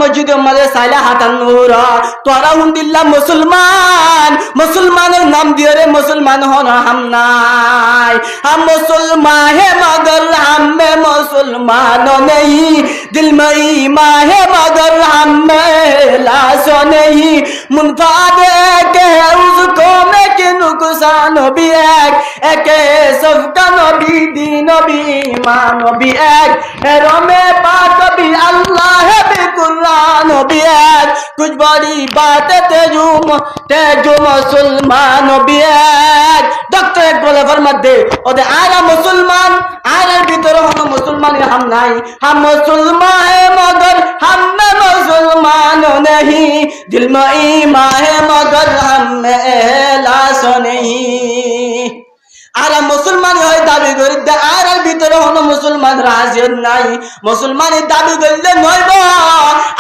মসজিদের মাঝে সাইলা হাতান নূর তোরা হুন্দিল্লা মুসলমান মুসলমানের নাম দিয়ে রে মুসলমান হন হাম নাই हम मुसलमान है मगर हम में मुसलमान नहीं दिल में ईमान है मगर हम में लाश नहीं मुनफाद के है उसको में कि नुकसान भी एक सबका नबी दीन भी ईमान भी एक रोमे पाक भी अल्लाह है भी कुरान भी एक कुछ बड़ी बात तेजू मुसलमान भी एक डॉक्टर एक बोले फरमाते ओदे आरा मुसलमान आरा भीतर हम मुसलमान हम नहीं हम मुसलमान है मगर हम में मुसलमान नहीं दिल में ईमान है मगर हम में इखलास नहीं आरा मुसलमान হয় দাবি করি আর ভিতরে হলো মুসলমান রাজিয়াত নাই মুসলমানের দাবি করলে নয়ব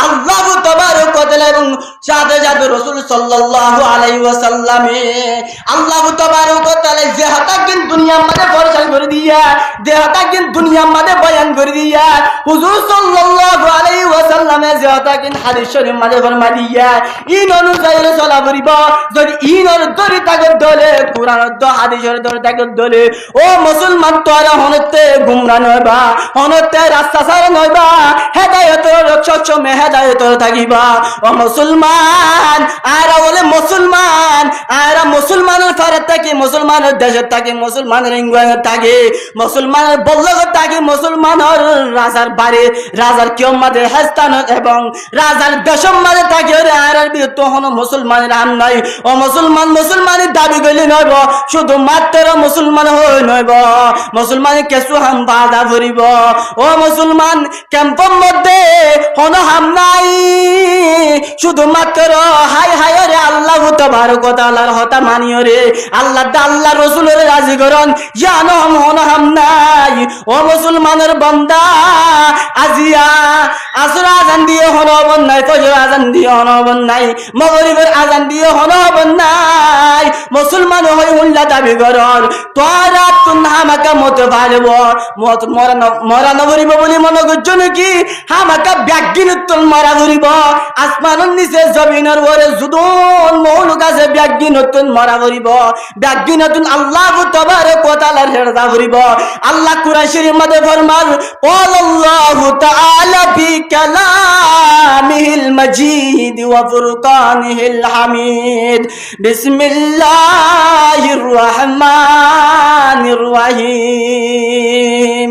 আল্লাহ তাবারক ওয়া তাআলা এবং সাথে সাথে রাসূল সাল্লাল্লাহু আলাইহি ওয়াসাল্লাম আল্লাহ তাবারক ওয়া তাআলা যে হাতাকিন দুনিয়ার মধ্যে ফরমান করে দিয়া যে হাতাকিন দুনিয়ার মধ্যে বয়ান করে দিয়া হুজুর সাল্লাল্লাহু আলাইহি ওয়াসাল্লাম যে হাতাকিন হাদিস শরীফ মধ্যে ফরমান দিয়া ইন অনুযায়ী চলা করিব যদি ইনর দরি তাকে দলে কুরআনের দ হাদিসের দরে তাকে দলে ও মুসলমান তোরা হনতে গুমরা নয়বা হনতে রাস্তা সারা নয়বা হেদায়েতের রক্ষক মে হেদায়েতের থাকিবা ও মুসলমান আরা বলে মুসলমান আরা মুসলমানের ফারে থাকে মুসলমানের দেশে থাকে মুসলমানের ইংল্যান্ডে থাকে মুসলমানের বল্লভে থাকে মুসলমানের রাজার বাড়ি রাজার কিয়ামতের হাস্তান এবং রাজার দেশের মাঝে থাকে আরার বিরুদ্ধে হন মুসলমানের আম নাই ও মুসলমান মুসলমানের দাবি করলে নয়ব শুধু মাত্র মুসলমান হই নয়ব মুসলমান কেসু হাম বাধা ভরিব ও মুসলমান ক্যাম্পের মধ্যে হন হাম নাই শুধু মাত্র হাই হাই রে আল্লাহ তাবারক ওয়া তাআলার হতা মানিও রে আল্লাহ আল্লাহ রাসূলের রাজি করন জানো হন হাম নাই ও মুসলমানের বান্দা আজিয়া আসর আজান দিয়ে হন হবন নাই ফজর আজান দিয়ে হন হবন নাই মাগরিবের আজান দিয়ে হন হবন নাই মুসলমান হই উল্লা দাবি করন তোরা তুন হামাকা মত পারব মত মরা নবরিব বলি মনে করছো নাকি হামাকা ব্যাগিন তুন মারা ধরিব আসমানের নিচে জমিনের ওরে জুদুন মৌল কাছে ব্যাগিন তুন মারা ধরিব ব্যাগিন তুন আল্লাহ তাবারক ওয়া তাআলার হেরদা ধরিব আল্লাহ কুরআন শরীফের মধ্যে ফরমান আল্লাহু তাআলা ফি কালামিহিল মাজিদ ওয়া ফুরকানিহিল হামিদ বিসমিল্লাহির রহমানির রহিম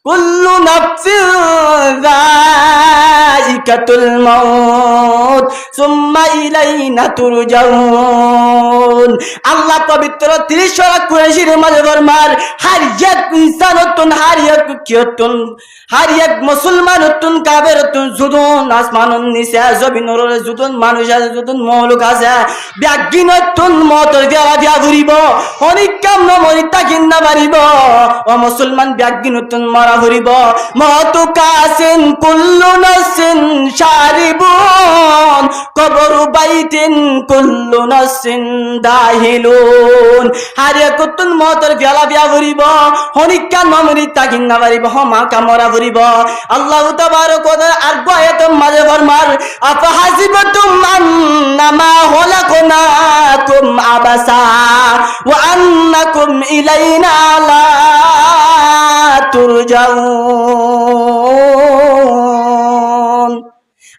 কুল্লু নাফসিন যায়িকাতুল মাউত সুম্মা ইলাইনা তুরজাউন আল্লাহ পবিত্র 30 সূরা কুরআন শরীফের মধ্যে ফরমান হর এক ইনসানতুন হর এক কিয়তুন হর এক মুসলমানতুন কাফেরতুন জুদুন আসমানুন নিসা জমিনের জুদুন মানুষ আছে জুদুন মৌলুক আছে ব্যাগিনতুন মতর দেওয়া দিয়া ঘুরিব অনিকাম নমরিতা কিন্না বাড়িব ও মুসলমান ব্যাগিনতুন মারা ঘুরিব মতু কাসিন কুল্লু নাসিন শারিবুন কবরু বাইতিন কুল্লু নাসিন দাহিলুন হর একতুন মতর দেওয়া দিয়া ঘুরিব অনিকাম নমরিতা কিন্না বাড়িব হমা কামরা ঘুরিব আল্লাহ তাবারক ওয়া তাআলা আর আয়াতের মাঝে ফরমান আফাহাসিবাতুম আন্নামা খলাকনাকুম আবাসা ওয়া আন্নাকুম ইলাইনা লা তুরজাউন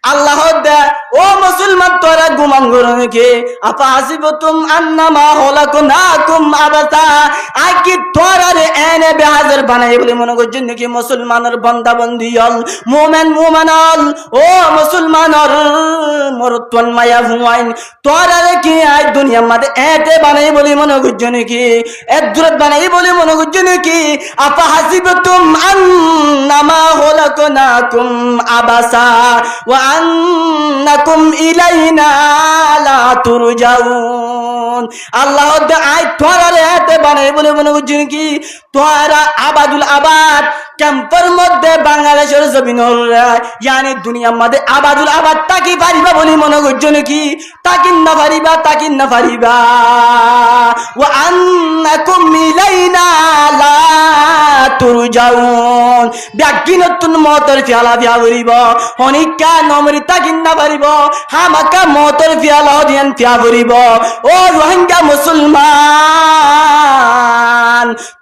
আল্লাহ দে ও মুসলমান তোরা গুমান করো নাকি আপা হাসিবতুম আন্নামা খলাকনাকুম আবাসা আকি তোরা রে এনে বেহাজার বানাই বলে মনে করছেন নাকি মুসলমানের বান্দা বান্দি হল মুমিন মুমিনাল ও মুসলমানের মরতন মায়া হুয়াইন তোরা রে কি আই দুনিয়ার মধ্যে এতে বানাই বলে মনে করছেন নাকি এদুরত বানাই বলে মনে করছেন নাকি আপা হাসিবতুম আন্নামা খলাকনাকুম আবাসা ওয়া আন্নাকুম ইলাইনা লা তুরজাউন আল্লাহ আই তোরা রে এতে বানাই বলে মনে করছেন কি তোরা আবাদুল আবাদ ক্যাম্পের মধ্যে বাংলাদেশের জমিনের ইয়ানি দুনিয়ার মধ্যে আবাদুল আবাদ তাকি পারিবা বলে মনে করছো নাকি তাকিন না পারিবা ওয়া আন্নাকুম ইলাইনা লা তুরজাউন ব্যাগিনতুন মতর ফিয়ালা ফিয়া ভরিব হনিকা নমরি তাকিন না পারিব হামাকা মতর ফিয়ালা দিয়ান ফিয়া ভরিব ও রোহিঙ্গা মুসলমান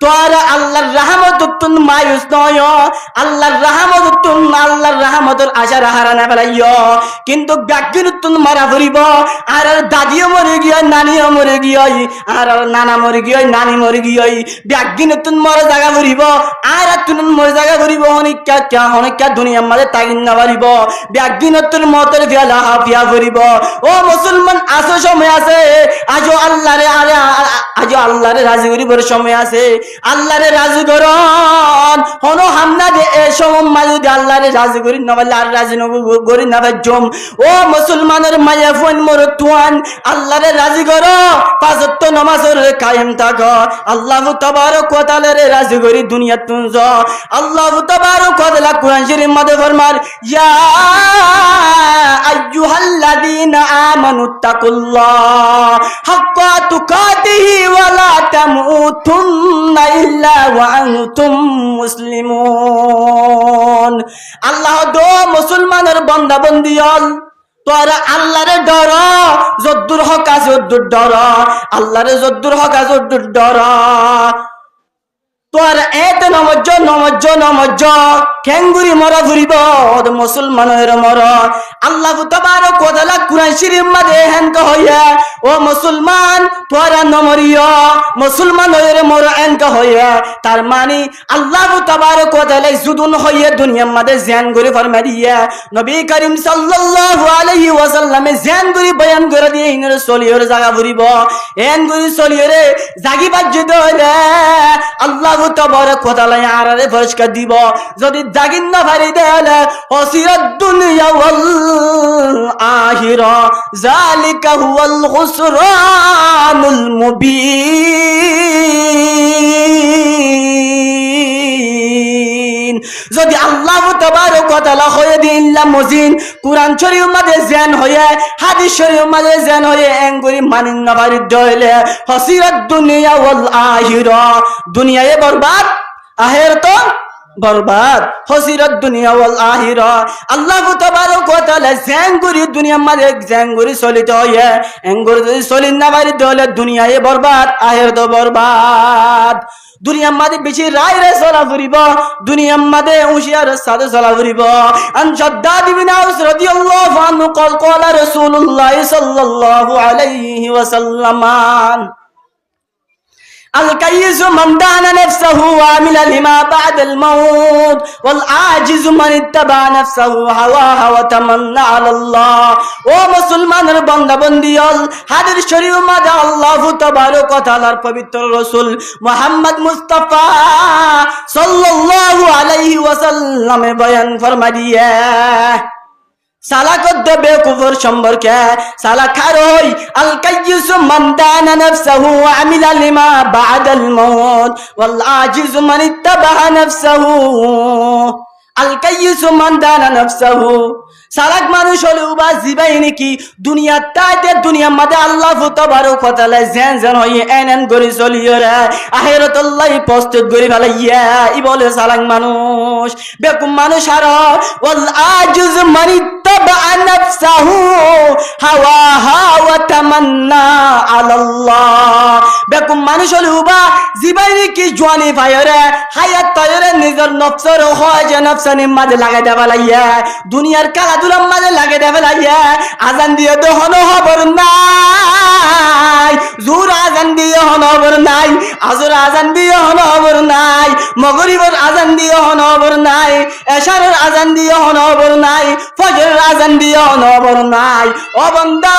তোরা আল্লাহর রহমতুন মায়ুস নয় আল্লাহর রহমতের আশা হারা না ফেলাইও কিন্তু ব্যাগিনতুন মারা ভরিব আর দাদিও মরে গিয়ে নানিও মরে গিয়ে আর নানা মরে গিয়ে নানি মরে গিয়ে ব্যাগিনতুন মরে জায়গা ভরিব আর তুন মরে জায়গা ভরিব অনেকা দুনিয়ার মাঝে তাগিন না পারিব ব্যাগিনতুন মতের ফিয়ালা হাফিয়া ভরিব ও মুসলমান আসো সময় আছে আজও আল্লাহরে রাজি করিবার সময় আছে আল্লাহরে রাজি করন হনো হামনা যে এ সময় মাঝে আল্লাহরে রাজি করি না বলে আর রাজি করি না জম ও মুসলমানের মায়া ফোন মোর তুয়ান আল্লাহরে রাজি করো পাঁচ ওয়াক্ত নামাজের কায়েম থাকো আল্লাহ তাবারক ওয়া তাআলারে রাজি করি দুনিয়া তুনজ আল্লাহ তাবারক ওয়া তাআলা কোরআন শরীফের মধ্যে ফরমান ইয়া আইয়ুহাল্লাযীনা আমানুত্তাকুল্লাহ হাক্কা তুকাতিহি ওয়া লা তামুতুন্না ইল্লা ওয়া আনতুম মুসলিমুন আল্লাহ দো মুসলমানের বান্দা বন্দিয়াল তোরা আল্লাহরে ডর যদ্দুর হক আছে যদ্দুর ডর আল্লাহরে যদ্দুর হক আছে যদ্দুর ডর তোর এত নমজ্জ খেঙ্গুরি মরা ঘুরিব মুসলমানের মর আল্লাহ তাবারক ওয়া তাআলা কুরআন শরীফ মাঝে হেনক হইয়া ও মুসলমান তোরা নমরিয় মুসলমান হইরে মর হেনক হইয়া তার মানে আল্লাহ তাবারক ওয়া তাআলা জুদুন হইয়া দুনিয়ার মাঝে জান করে ফরমাই দিয়া নবী করিম সাল্লাল্লাহু আলাইহি ওয়াসাল্লামে জান করে বয়ান করে দিয়ে ইনর সলিয়র জায়গা ঘুরিব এন করে সলিয়রে জাগি বাজ্য দরে আল্লাহ তাবারক ওয়া তাআলা আরারে ফরজকা দিব যদি জাগিন না পারি দেলে হসিরাত দুনিয়া ওয়াল আখিরা যালিকা হুয়াল খুসরানুল মুবিন যদি আল্লাহ তাবারক ওয়া তাআলা হয়ে দিল্লা মুজিন কুরআন শরীফ মাঝে জ্ঞান হয়ে হাদিস শরীফ মাঝে জ্ঞান হয়ে এঙ্গুরি মানিন না পারি দলে হসিরাত দুনিয়া ওয়াল আখিরা দুনিয়ায় বরবাদ আখিরাত বরবাদ হসিরাত দুনিয়া ওয়াল আখিরা আল্লাহ তাবারক ওয়া তাআলা জাঙ্গুরি দুনিয়ার মাঝে জাঙ্গুরি চলিত হয় এঙ্গুরি যদি চলিন না পারি তাহলে দুনিয়ায় বরবাদ আখিরাত বরবাদ দুনিয়ার মাঝে বেশি রায় রে চলা ফুরিব দুনিয়ার মাঝে হুঁশিয়ার সাথে চলা ফুরিব আন শাদ্দাদ ইবনে আউস রাদিয়াল্লাহু আনহু قال قال رسول الله صلى الله عليه وسلم الكيس من دان نفسه وعمل لما بعد الموت والعاجز من اتبع نفسه هواها وتمنى على الله ও মুসলমানের বান্দা বন্দিয়াল হাদিস শরীফ মাঝে আল্লাহ তাবারক ওয়া তাআলার পবিত্র রাসূল মুহাম্মদ মুস্তাফা সাল্লাল্লাহু আলাইহি ওয়াসাল্লাম বয়ান ফরমাইয়া সালা কদ্দ বেকুফর সম্পর্কে সালা খারই আল কাইয়িস মান দানা নাফসাহু ওয়া আমিলা লিমা বা'দাল মাউত ওয়াল আজিজ মান ইত্তাবা নাফসাহু আল কাইয়িস মান দানা নাফসাহু সালাক মানুষ হলে উবা জিবাই নাকি দুনিয়ার তাইতে দুনিয়ার মাঝে আল্লাহ তাবারক ওয়া তাআলা জান হয়ে এনএন গরি চলিয়রা আখিরাতুল্লাহ প্রস্তুত গরি ভালাইয়া ই বলে সালাক মানুষ বেকুম মানুষ আর ওয়াল আজিজ মান ইত্তাবা নাফসাহু হাওয়াহা ওয়া তামান্না আলাল্লাহ বেকুম মানুষ হলে উবা জিবাই নাকি জওয়ানি ভাইরে হায়াত তায়রে নিজের নফসের হয় যে নফসানি মাঝে লাগাই দেবা লাইয়া দুনিয়ার কালা দুলাম মাঝে লাগে দেবে লাইয়া আজান দিয়ে তো হন খবর নাই জোর আজান দিয়ে হন খবর নাই আজর আজান দিয়ে হন খবর নাই মগরিবের আজান দিয়ে হন খবর নাই এশারের আজান দিয়ে হন খবর নাই ফজরের আজান দিয়ে হন খবর নাই ও বান্দা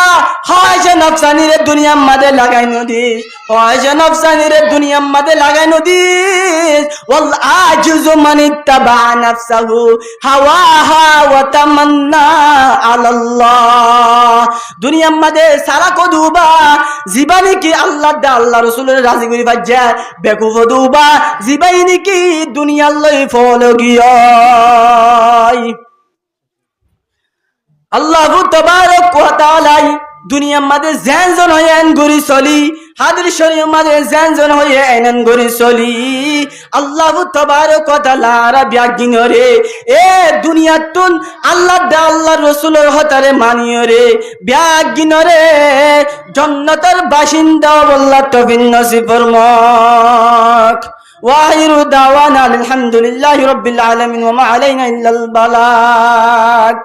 হয় যে নফসানিরে দুনিয়ার মাঝে লাগাই নদিস হয় যে নফসানিরে দুনিয়ার মাঝে লাগাই নদিস ওয়াল আজিজু মান ইত্তাবা নাফসাহু হাওয়াহা ওয়া তামান্না আলাল্লাহ দুনিয়ার মাঝে সারা কদুবা জীবানি কি আল্লাহ দা আল্লাহ রাসূলের রাজি করি বাজ্জা বেকুফ দুবা জীবানি কি দুনিয়ার লই ফল গিয়াই আল্লাহ তাবারক ওয়া তাআলা দুনিয়ার মাঝে জ্যানজন হয়ে আইন গড়ি চলি, হাদির শরীর মাঝে জ্যানজন হয়ে আইন গড়ি চলি। আল্লাহ তাবারক ওয়া তাআলা ব্যাগিন রে এ দুনিয়াতুন আল্লাহ দা আল্লাহ রাসূলের হতারে মানিও রে ব্যাগিন রে জান্নাতের বাসিন্দা আল্লাহ তৌফিক নসিব ফরমাক। ওয়াহিরু দাওয়ানা আলহামদুলিল্লাহি রাব্বিল আলামিন ওয়া মা আলাইনা ইল্লাল বালাগ।